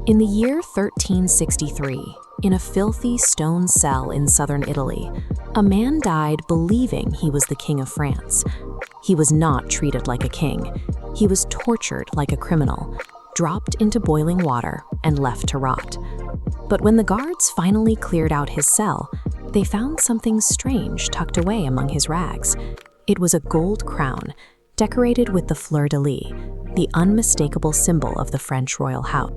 In the year 1363, in a filthy stone cell in southern Italy, a man died believing he was the King of France. He was not treated like a king. He was tortured like a criminal, dropped into boiling water, and left to rot. But when the guards finally cleared out his cell, they found something strange tucked away among his rags. It was a gold crown, decorated with the fleur-de-lis, the unmistakable symbol of the French royal house.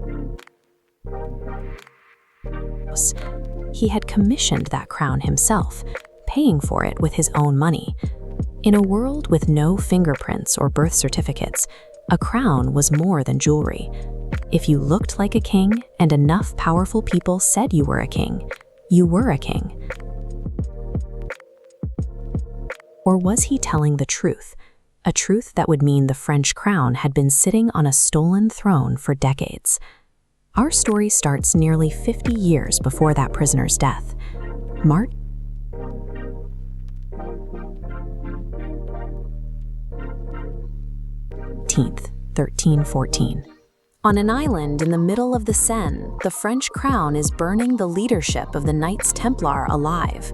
He had commissioned that crown himself, paying for it with his own money. In a world with no fingerprints or birth certificates, a crown was more than jewelry. If you looked like a king and enough powerful people said you were a king, you were a king. Or was he telling the truth? A truth that would mean the French crown had been sitting on a stolen throne for decades. Our story starts nearly 50 years before that prisoner's death. March 18th, 1314. On an island in the middle of the Seine, the French crown is burning the leadership of the Knights Templar alive.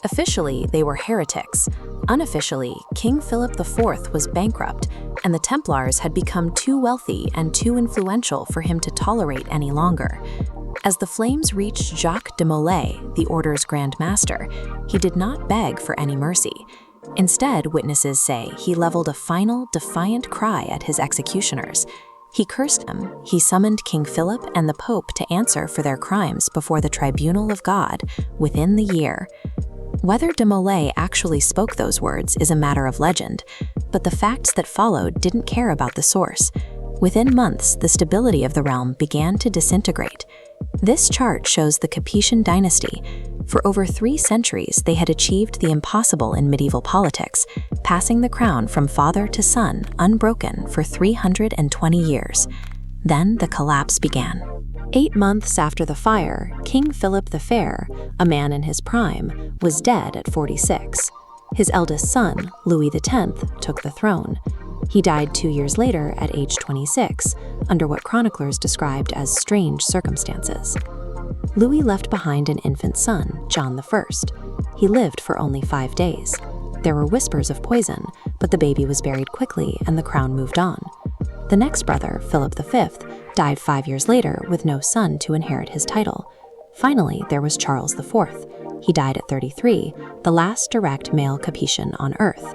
Officially, they were heretics. Unofficially, King Philip IV was bankrupt, and the Templars had become too wealthy and too influential for him to tolerate any longer. As the flames reached Jacques de Molay, the order's Grand Master, he did not beg for any mercy. Instead, witnesses say he leveled a final, defiant cry at his executioners. He cursed them. He summoned King Philip and the Pope to answer for their crimes before the tribunal of God within the year. Whether de Molay actually spoke those words is a matter of legend, but the facts that followed didn't care about the source. Within months, the stability of the realm began to disintegrate. This chart shows the Capetian dynasty. For over 3 centuries, they had achieved the impossible in medieval politics, passing the crown from father to son unbroken for 320 years. Then the collapse began. 8 months after the fire, King Philip the Fair, a man in his prime, was dead at 46. His eldest son, Louis X, took the throne. He died 2 years later at age 26, under what chroniclers described as strange circumstances. Louis left behind an infant son, John I. He lived for only 5 days. There were whispers of poison, but the baby was buried quickly and the crown moved on. The next brother, Philip V, died 5 years later with no son to inherit his title. Finally, there was Charles IV. He died at 33, the last direct male Capetian on earth.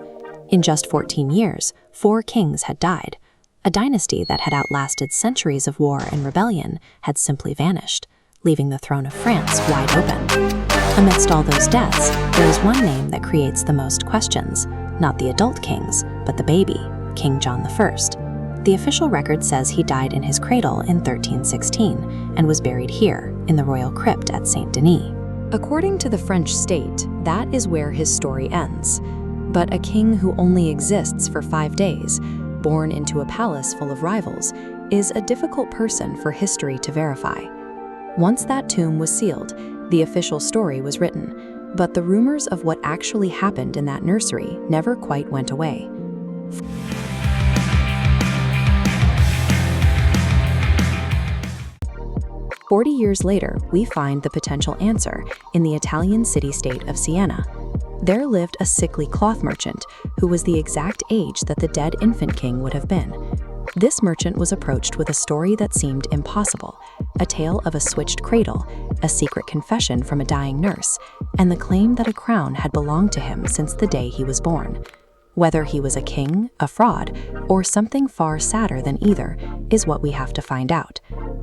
In just 14 years, 4 kings had died. A dynasty that had outlasted centuries of war and rebellion had simply vanished, leaving the throne of France wide open. Amidst all those deaths, there is one name that creates the most questions, not the adult kings, but the baby, King John I. The official record says he died in his cradle in 1316 and was buried here, in the royal crypt at Saint Denis. According to the French state, that is where his story ends. But a king who only exists for 5 days, born into a palace full of rivals, is a difficult person for history to verify. Once that tomb was sealed, the official story was written, but the rumors of what actually happened in that nursery never quite went away. 40 years later, we find the potential answer in the Italian city-state of Siena. There lived a sickly cloth merchant who was the exact age that the dead infant king would have been. This merchant was approached with a story that seemed impossible, a tale of a switched cradle, a secret confession from a dying nurse, and the claim that a crown had belonged to him since the day he was born. Whether he was a king, a fraud, or something far sadder than either is what we have to find out.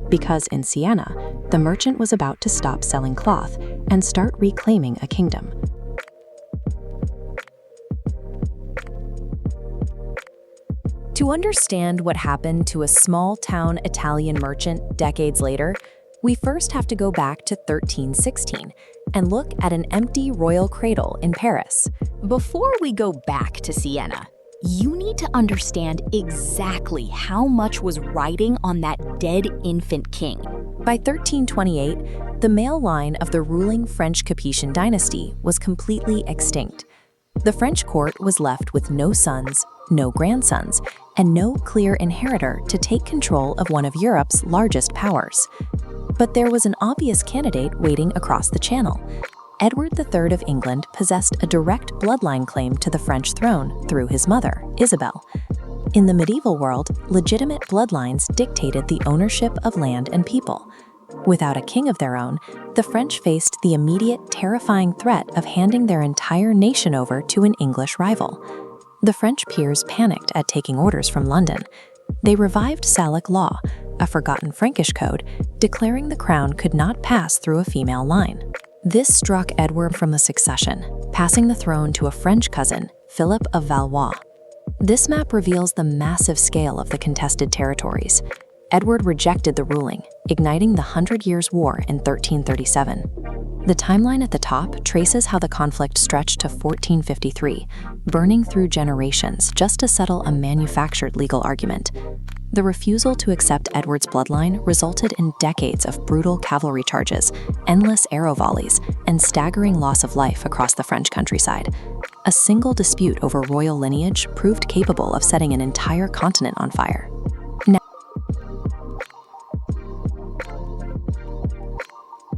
Because in Siena, the merchant was about to stop selling cloth and start reclaiming a kingdom. To understand what happened to a small-town Italian merchant decades later, we first have to go back to 1316 and look at an empty royal cradle in Paris. Before we go back to Siena, you need to understand exactly how much was riding on that dead infant king. By 1328, the male line of the ruling French Capetian dynasty was completely extinct. The French court was left with no sons, no grandsons, and no clear inheritor to take control of one of Europe's largest powers. But there was an obvious candidate waiting across the Channel. Edward III of England possessed a direct bloodline claim to the French throne through his mother, Isabel. In the medieval world, legitimate bloodlines dictated the ownership of land and people. Without a king of their own, the French faced the immediate, terrifying threat of handing their entire nation over to an English rival. The French peers panicked at taking orders from London. They revived Salic law, a forgotten Frankish code, declaring the crown could not pass through a female line. This struck Edward from the succession, passing the throne to a French cousin, Philip of Valois. This map reveals the massive scale of the contested territories. Edward rejected the ruling, igniting the 100 Years' War in 1337. The timeline at the top traces how the conflict stretched to 1453, burning through generations just to settle a manufactured legal argument. The refusal to accept Edward's bloodline resulted in decades of brutal cavalry charges, endless arrow volleys, and staggering loss of life across the French countryside. A single dispute over royal lineage proved capable of setting an entire continent on fire.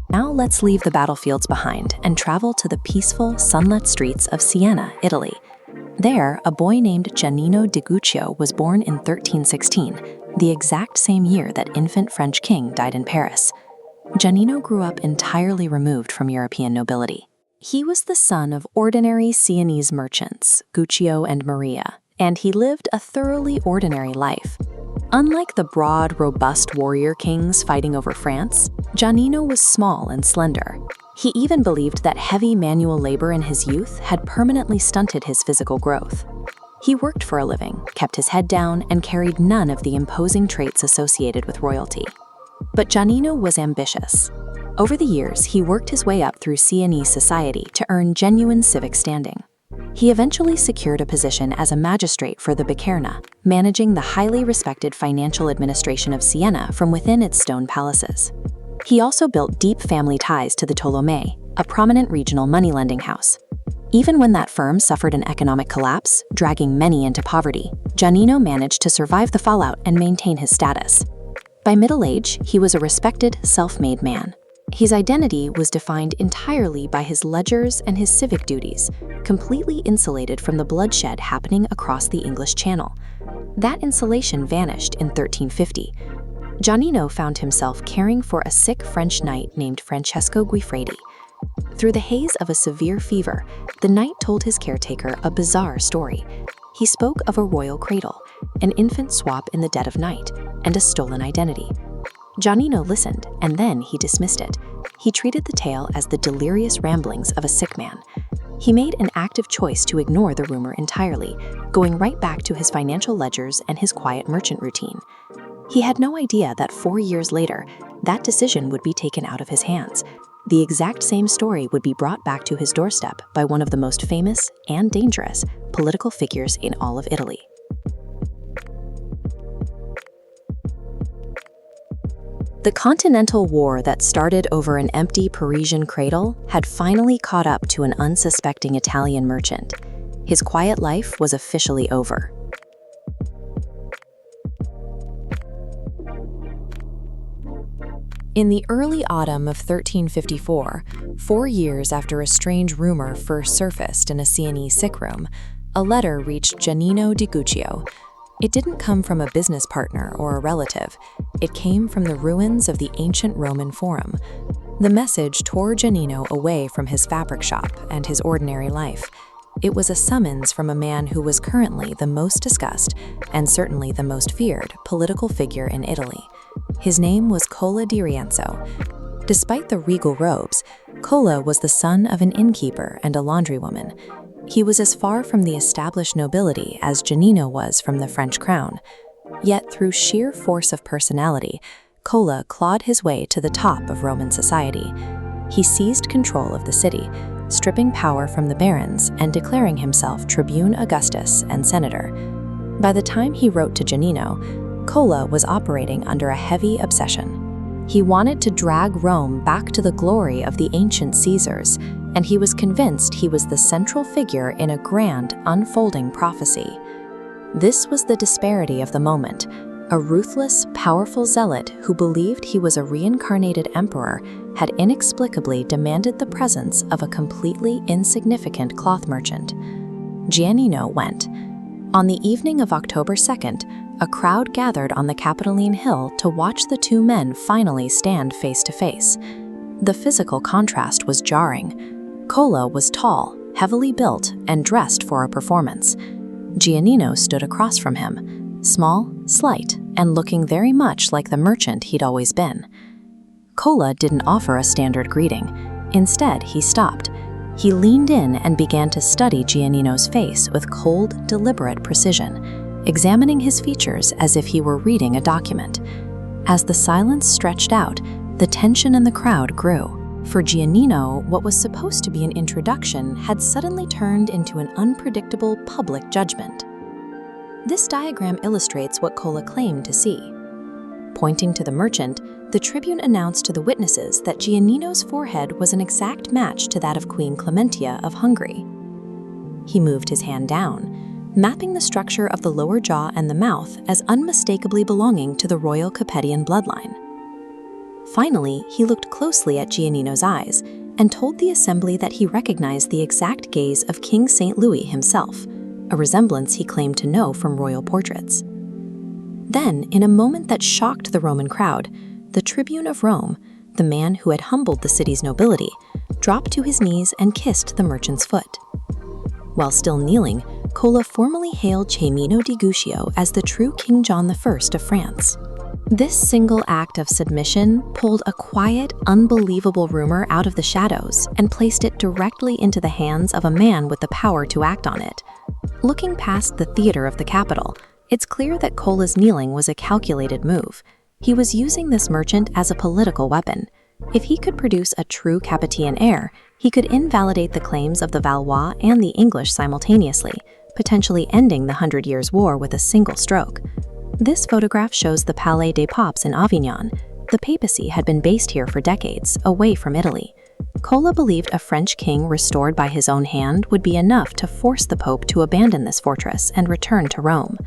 Now let's leave the battlefields behind and travel to the peaceful, sunlit streets of Siena, Italy. There, a boy named Giannino di Guccio was born in 1316, the exact same year that infant French king died in Paris. Giannino grew up entirely removed from European nobility. He was the son of ordinary Sienese merchants, Guccio and Maria, and he lived a thoroughly ordinary life. Unlike the broad, robust warrior kings fighting over France, Giannino was small and slender. He even believed that heavy manual labor in his youth had permanently stunted his physical growth. He worked for a living, kept his head down, and carried none of the imposing traits associated with royalty. But Giannino was ambitious. Over the years, he worked his way up through Sienese society to earn genuine civic standing. He eventually secured a position as a magistrate for the Bicerna, managing the highly respected financial administration of Siena from within its stone palaces. He also built deep family ties to the Tolomei, a prominent regional money-lending house. Even when that firm suffered an economic collapse, dragging many into poverty, Giannino managed to survive the fallout and maintain his status. By middle age, he was a respected, self-made man. His identity was defined entirely by his ledgers and his civic duties, completely insulated from the bloodshed happening across the English Channel. That insulation vanished in 1350. Giannino found himself caring for a sick French knight named Francesco Guifredi. Through the haze of a severe fever, the knight told his caretaker a bizarre story. He spoke of a royal cradle, an infant swap in the dead of night, and a stolen identity. Giannino listened, and then he dismissed it. He treated the tale as the delirious ramblings of a sick man. He made an active choice to ignore the rumor entirely, going right back to his financial ledgers and his quiet merchant routine. He had no idea that 4 years later, that decision would be taken out of his hands. The exact same story would be brought back to his doorstep by one of the most famous and dangerous political figures in all of Italy. The Continental War that started over an empty Parisian cradle had finally caught up to an unsuspecting Italian merchant. His quiet life was officially over. In the early autumn of 1354, 4 years after a strange rumor first surfaced in a Sienese sick room, a letter reached Giannino di Guccio. It didn't come from a business partner or a relative. It came from the ruins of the ancient Roman Forum. The message tore Giannino away from his fabric shop and his ordinary life. It was a summons from a man who was currently the most discussed, and certainly the most feared, political figure in Italy. His name was Cola di Rienzo. Despite the regal robes, Cola was the son of an innkeeper and a laundrywoman. He was as far from the established nobility as Giannino was from the French crown. Yet through sheer force of personality, Cola clawed his way to the top of Roman society. He seized control of the city, stripping power from the barons and declaring himself Tribune Augustus and senator. By the time he wrote to Giannino, Cola was operating under a heavy obsession. He wanted to drag Rome back to the glory of the ancient Caesars, and he was convinced he was the central figure in a grand, unfolding prophecy. This was the disparity of the moment. A ruthless, powerful zealot who believed he was a reincarnated emperor had inexplicably demanded the presence of a completely insignificant cloth merchant. Giannino went. On the evening of October 2nd, a crowd gathered on the Capitoline Hill to watch the two men finally stand face to face. The physical contrast was jarring. Cola was tall, heavily built, and dressed for a performance. Giannino stood across from him, small, slight, and looking very much like the merchant he'd always been. Cola didn't offer a standard greeting. Instead, he stopped. He leaned in and began to study Giannino's face with cold, deliberate precision, examining his features as if he were reading a document. As the silence stretched out, the tension in the crowd grew. For Giannino, what was supposed to be an introduction had suddenly turned into an unpredictable public judgment. This diagram illustrates what Cola claimed to see. Pointing to the merchant, the tribune announced to the witnesses that Giannino's forehead was an exact match to that of Queen Clementia of Hungary. He moved his hand down, mapping the structure of the lower jaw and the mouth as unmistakably belonging to the royal Capetian bloodline. Finally, he looked closely at Giannino's eyes and told the assembly that he recognized the exact gaze of King St. Louis himself, a resemblance he claimed to know from royal portraits. Then, in a moment that shocked the Roman crowd, the tribune of Rome, the man who had humbled the city's nobility, dropped to his knees and kissed the merchant's foot. While still kneeling, Cola formally hailed Giannino di Guccio as the true King John I of France. This single act of submission pulled a quiet, unbelievable rumor out of the shadows and placed it directly into the hands of a man with the power to act on it. Looking past the theater of the Capitol, it's clear that Cola's kneeling was a calculated move. He was using this merchant as a political weapon. If he could produce a true Capetian heir, he could invalidate the claims of the Valois and the English simultaneously, potentially ending the 100 Years' War with a single stroke. This photograph shows the Palais des Papes in Avignon. The papacy had been based here for decades, away from Italy. Cola believed a French king restored by his own hand would be enough to force the Pope to abandon this fortress and return to Rome.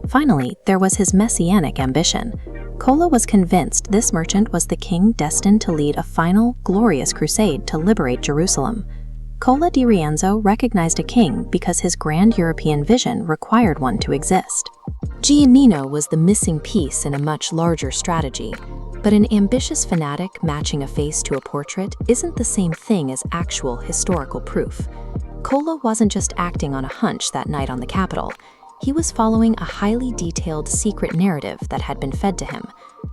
Finally, there was his messianic ambition. Cola was convinced this merchant was the king destined to lead a final, glorious crusade to liberate Jerusalem. Cola di Rienzo recognized a king because his grand European vision required one to exist. Giannino was the missing piece in a much larger strategy, but an ambitious fanatic matching a face to a portrait isn't the same thing as actual historical proof. Cola wasn't just acting on a hunch that night on the Capitol. He was following a highly detailed secret narrative that had been fed to him.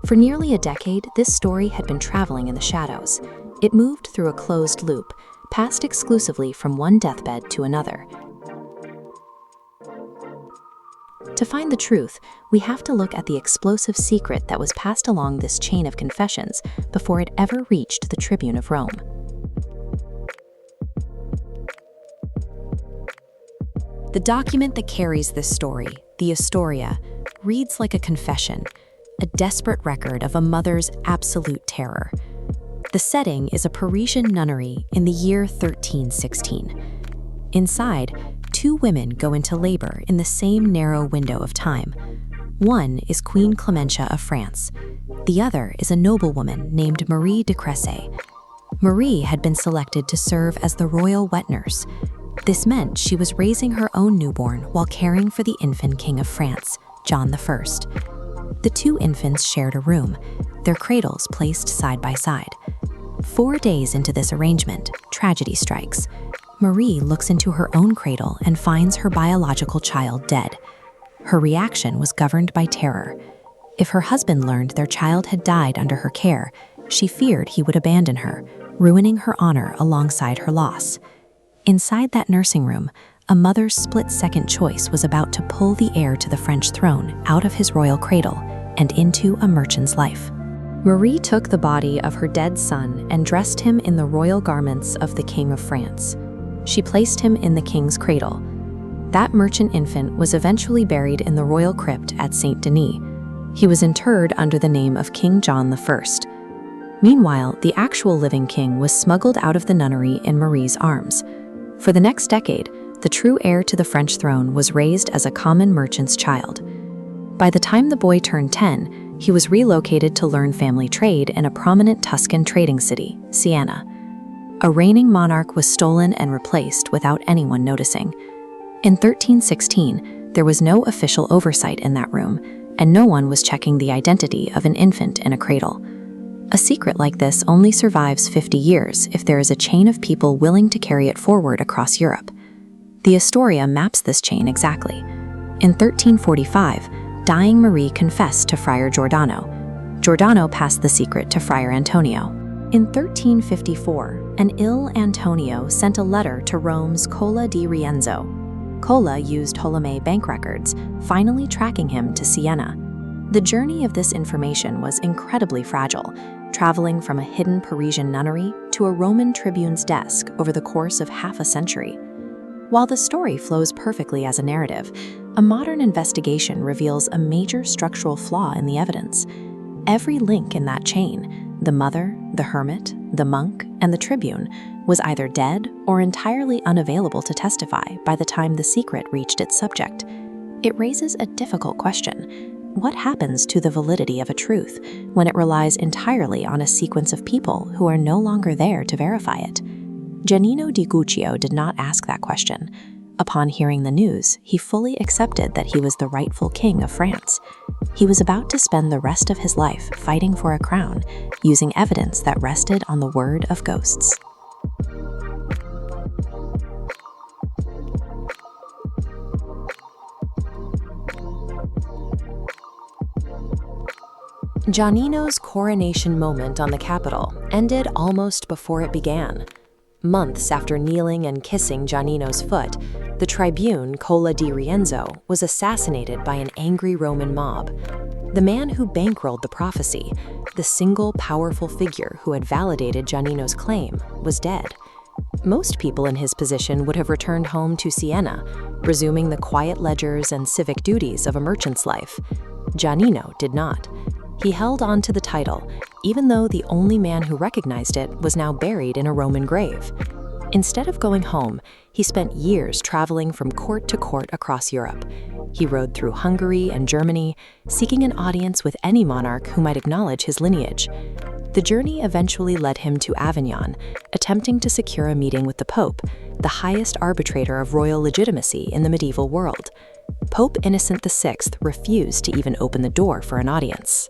For nearly a decade, this story had been traveling in the shadows. It moved through a closed loop, passed exclusively from one deathbed to another. To find the truth, we have to look at the explosive secret that was passed along this chain of confessions before it ever reached the tribune of Rome. The document that carries this story, the Historia, reads like a confession, a desperate record of a mother's absolute terror. The setting is a Parisian nunnery in the year 1316. Inside, two women go into labor in the same narrow window of time. One is Queen Clementia of France. The other is a noblewoman named Marie de Cressay. Marie had been selected to serve as the royal wet nurse. This meant she was raising her own newborn while caring for the infant King of France, John I. The two infants shared a room, their cradles placed side by side. 4 days into this arrangement, tragedy strikes. Marie looks into her own cradle and finds her biological child dead. Her reaction was governed by terror. If her husband learned their child had died under her care, she feared he would abandon her, ruining her honor alongside her loss. Inside that nursing room, a mother's split-second choice was about to pull the heir to the French throne out of his royal cradle and into a merchant's life. Marie took the body of her dead son and dressed him in the royal garments of the King of France. She placed him in the king's cradle. That merchant infant was eventually buried in the royal crypt at Saint Denis. He was interred under the name of King John I. Meanwhile, the actual living king was smuggled out of the nunnery in Marie's arms. For the next decade, the true heir to the French throne was raised as a common merchant's child. By the time the boy turned 10, he was relocated to learn family trade in a prominent Tuscan trading city, Siena. A reigning monarch was stolen and replaced without anyone noticing. In 1316, there was no official oversight in that room, and no one was checking the identity of an infant in a cradle. A secret like this only survives 50 years if there is a chain of people willing to carry it forward across Europe. The Historia maps this chain exactly. In 1345, dying Marie confessed to Friar Giordano. Giordano passed the secret to Friar Antonio. In 1354, an ill Antonio sent a letter to Rome's Cola di Rienzo. Cola used Ptolemy bank records, finally tracking him to Siena. The journey of this information was incredibly fragile, traveling from a hidden Parisian nunnery to a Roman tribune's desk over the course of half a century. While the story flows perfectly as a narrative, a modern investigation reveals a major structural flaw in the evidence. Every link in that chain, the mother, the hermit, the monk, and the tribune, was either dead or entirely unavailable to testify by the time the secret reached its subject. It raises a difficult question. What happens to the validity of a truth when it relies entirely on a sequence of people who are no longer there to verify it? Giannino di Guccio did not ask that question. Upon hearing the news, he fully accepted that he was the rightful king of France. He was about to spend the rest of his life fighting for a crown, using evidence that rested on the word of ghosts. Giannino's coronation moment on the Capitol ended almost before it began. Months after kneeling and kissing Giannino's foot, the tribune Cola di Rienzo was assassinated by an angry Roman mob. The man who bankrolled the prophecy, the single powerful figure who had validated Giannino's claim, was dead. Most people in his position would have returned home to Siena, resuming the quiet ledgers and civic duties of a merchant's life. Giannino did not. He held on to the title, even though the only man who recognized it was now buried in a Roman grave. Instead of going home, he spent years traveling from court to court across Europe. He rode through Hungary and Germany, seeking an audience with any monarch who might acknowledge his lineage. The journey eventually led him to Avignon, attempting to secure a meeting with the Pope, the highest arbitrator of royal legitimacy in the medieval world. Pope Innocent VI refused to even open the door for an audience.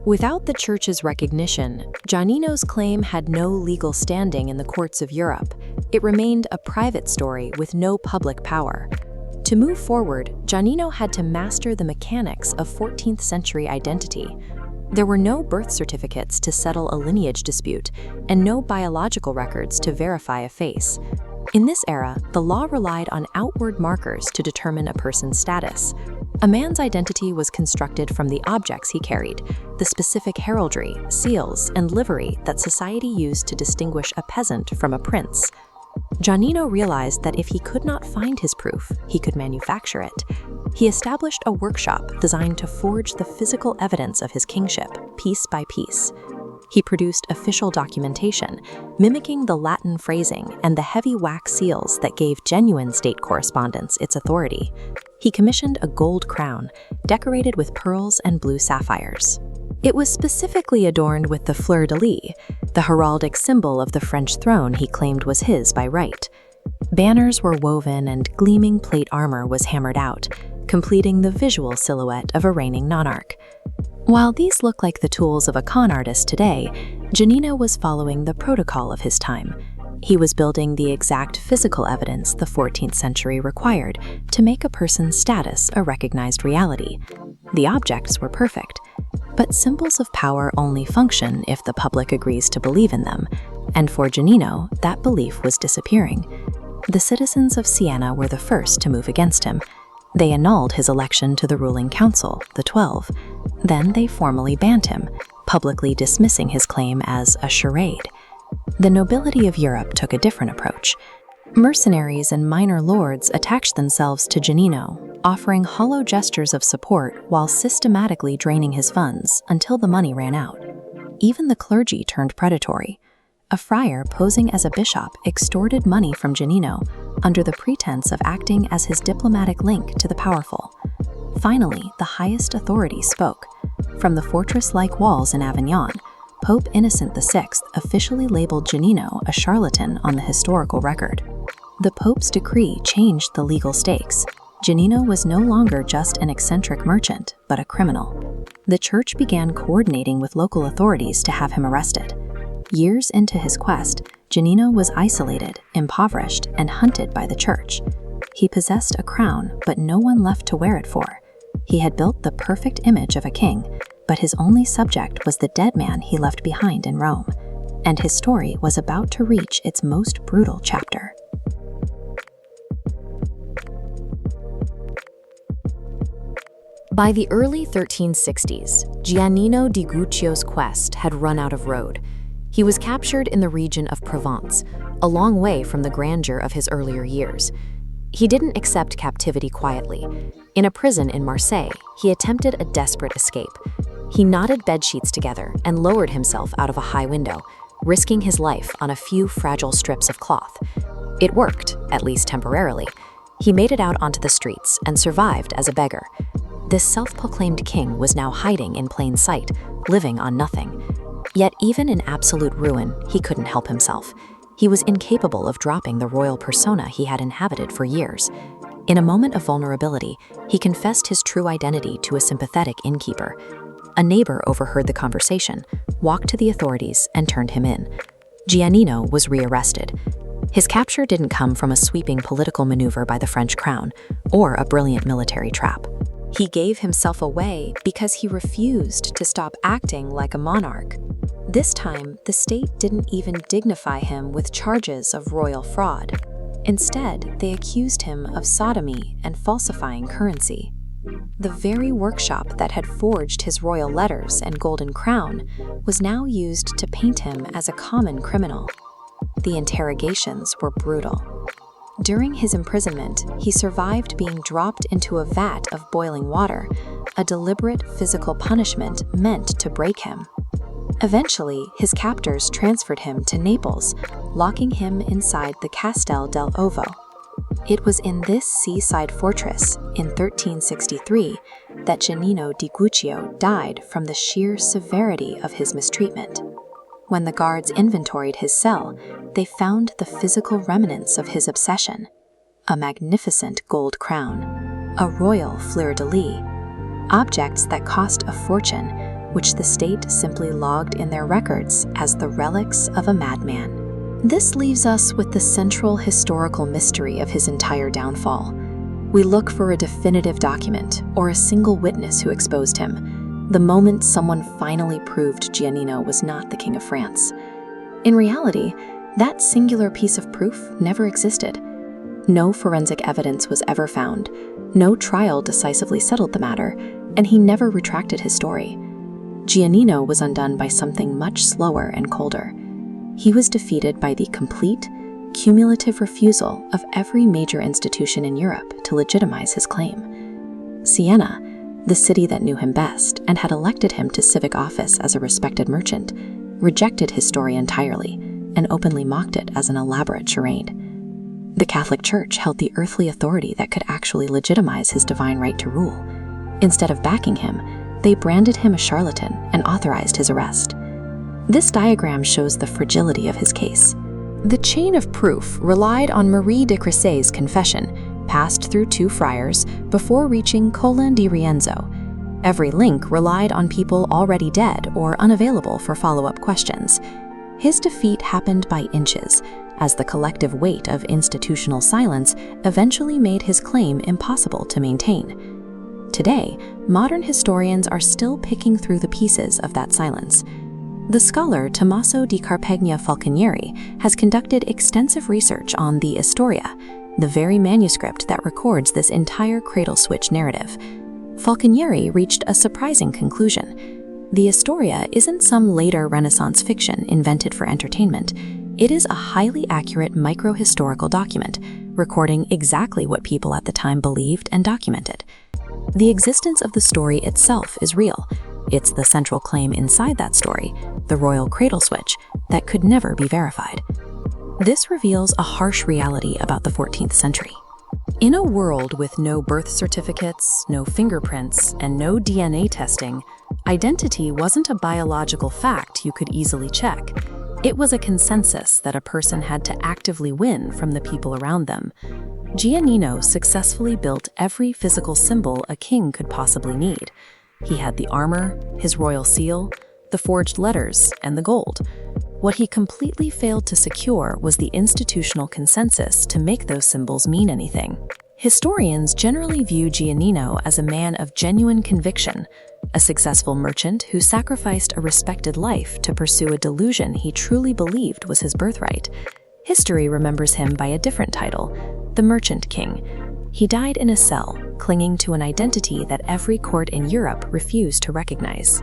Without the Church's recognition, Giannino's claim had no legal standing in the courts of Europe. It remained a private story with no public power. To move forward, Giannino had to master the mechanics of 14th century identity. There were no birth certificates to settle a lineage dispute, and no biological records to verify a face. In this era, the law relied on outward markers to determine a person's status. A man's identity was constructed from the objects he carried, the specific heraldry, seals, and livery that society used to distinguish a peasant from a prince. Giannino realized that if he could not find his proof, he could manufacture it. He established a workshop designed to forge the physical evidence of his kingship, piece by piece. He produced official documentation, mimicking the Latin phrasing and the heavy wax seals that gave genuine state correspondence its authority. He commissioned a gold crown, decorated with pearls and blue sapphires. It was specifically adorned with the fleur-de-lis, the heraldic symbol of the French throne he claimed was his by right. Banners were woven and gleaming plate armor was hammered out, completing the visual silhouette of a reigning monarch. While these look like the tools of a con artist today, Giannino was following the protocol of his time. He was building the exact physical evidence the 14th century required to make a person's status a recognized reality. The objects were perfect, but symbols of power only function if the public agrees to believe in them, and for Giannino, that belief was disappearing. The citizens of Siena were the first to move against him. They annulled his election to the ruling council, the 12. Then they formally banned him, publicly dismissing his claim as a charade. The nobility of Europe took a different approach. Mercenaries and minor lords attached themselves to Giannino, offering hollow gestures of support while systematically draining his funds until the money ran out. Even the clergy turned predatory. A friar posing as a bishop extorted money from Giannino under the pretense of acting as his diplomatic link to the powerful. Finally, the highest authority spoke. From the fortress-like walls in Avignon, Pope Innocent VI officially labeled Giannino a charlatan on the historical record. The Pope's decree changed the legal stakes. Giannino was no longer just an eccentric merchant, but a criminal. The church began coordinating with local authorities to have him arrested. Years into his quest, Giannino was isolated, impoverished, and hunted by the church. He possessed a crown, but no one left to wear it for. He had built the perfect image of a king, but his only subject was the dead man he left behind in Rome, and his story was about to reach its most brutal chapter. By the early 1360s, Giannino di Guccio's quest had run out of road. He was captured in the region of Provence, a long way from the grandeur of his earlier years. He didn't accept captivity quietly. In a prison in Marseille, he attempted a desperate escape. He knotted bedsheets together and lowered himself out of a high window, risking his life on a few fragile strips of cloth. It worked, at least temporarily. He made it out onto the streets and survived as a beggar. This self-proclaimed king was now hiding in plain sight, living on nothing. Yet even in absolute ruin, he couldn't help himself. He was incapable of dropping the royal persona he had inhabited for years. In a moment of vulnerability, he confessed his true identity to a sympathetic innkeeper. A neighbor overheard the conversation, walked to the authorities, and turned him in. Giannino was rearrested. His capture didn't come from a sweeping political maneuver by the French crown or a brilliant military trap. He gave himself away because he refused to stop acting like a monarch. This time, the state didn't even dignify him with charges of royal fraud. Instead, they accused him of sodomy and falsifying currency. The very workshop that had forged his royal letters and golden crown was now used to paint him as a common criminal. The interrogations were brutal. During his imprisonment, he survived being dropped into a vat of boiling water, a deliberate physical punishment meant to break him. Eventually, his captors transferred him to Naples, locking him inside the Castel dell'Ovo. It was in this seaside fortress, in 1363, that Giannino di Guccio died from the sheer severity of his mistreatment. When the guards inventoried his cell, they found the physical remnants of his obsession: a magnificent gold crown, a royal fleur-de-lis, objects that cost a fortune, which the state simply logged in their records as the relics of a madman. This leaves us with the central historical mystery of his entire downfall. We look for a definitive document or a single witness who exposed him, the moment someone finally proved Giannino was not the King of France. In reality, that singular piece of proof never existed. No forensic evidence was ever found, no trial decisively settled the matter, and he never retracted his story. Giannino was undone by something much slower and colder. He was defeated by the complete, cumulative refusal of every major institution in Europe to legitimize his claim. Siena, the city that knew him best and had elected him to civic office as a respected merchant, rejected his story entirely and openly mocked it as an elaborate charade. The Catholic Church held the earthly authority that could actually legitimize his divine right to rule. Instead of backing him, they branded him a charlatan and authorized his arrest. This diagram shows the fragility of his case. The chain of proof relied on Marie de Crissey's confession, passed through two friars before reaching Colin di Rienzo. Every link relied on people already dead or unavailable for follow-up questions. His defeat happened by inches, as the collective weight of institutional silence eventually made his claim impossible to maintain. Today, modern historians are still picking through the pieces of that silence. The scholar Tommaso di Carpegna Falconieri has conducted extensive research on the Historia, the very manuscript that records this entire cradle-switch narrative. Falconieri reached a surprising conclusion. The Historia isn't some later Renaissance fiction invented for entertainment. It is a highly accurate micro-historical document, recording exactly what people at the time believed and documented. The existence of the story itself is real. It's the central claim inside that story, the royal cradle switch, that could never be verified. This reveals a harsh reality about the 14th century. In a world with no birth certificates, no fingerprints, and no DNA testing, identity wasn't a biological fact you could easily check. It was a consensus that a person had to actively win from the people around them. Giannino successfully built every physical symbol a king could possibly need. He had the armor, his royal seal, the forged letters, and the gold. What he completely failed to secure was the institutional consensus to make those symbols mean anything. Historians generally view Giannino as a man of genuine conviction, a successful merchant who sacrificed a respected life to pursue a delusion he truly believed was his birthright. History remembers him by a different title, the Merchant King. He died in a cell, clinging to an identity that every court in Europe refused to recognize.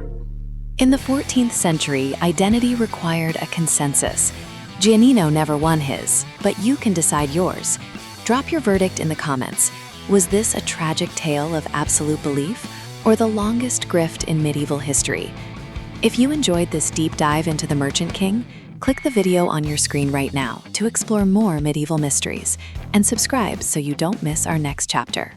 In the 14th century, identity required a consensus. Giannino never won his, but you can decide yours. Drop your verdict in the comments. Was this a tragic tale of absolute belief, or the longest grift in medieval history? If you enjoyed this deep dive into the Merchant King, click the video on your screen right now to explore more medieval mysteries, and subscribe so you don't miss our next chapter.